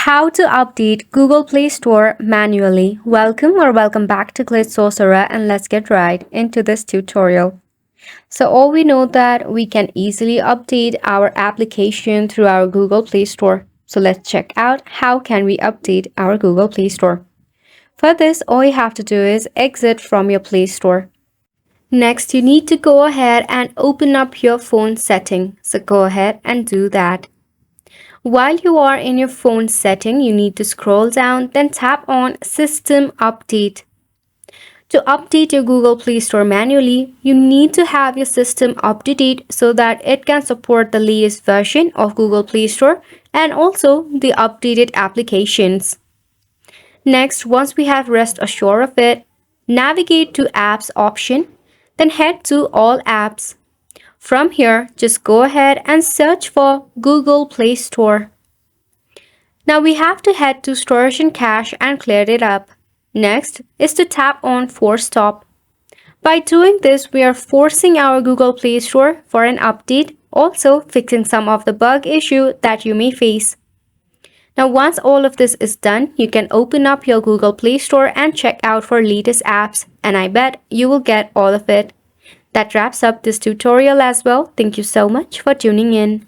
How to update Google Play Store manually. Welcome back to Glitch Sorcerer, and let's get right into this tutorial. So all we know that we can easily update our application through our Google Play Store. So let's check out how can we update our Google Play Store. For this, all you have to do is exit from your Play Store. Next, you need to go ahead and open up your phone setting. So go ahead and do that. While you are in your phone setting, you need to scroll down, then tap on System Update. To update your Google Play Store manually, you need to have your system up to date so that it can support the latest version of Google Play Store and also the updated applications. Next, once we have rest assured of it, navigate to Apps option, then head to All Apps. From here, just go ahead and search for Google Play Store. Now we have to head to Storage and Cache and clear it up. Next is to tap on Force Stop. By doing this, we are forcing our Google Play Store for an update, also fixing some of the bug issue that you may face. Now once all of this is done, you can open up your Google Play Store and check out for latest apps, and I bet you will get all of it. That wraps up this tutorial as well. Thank you so much for tuning in.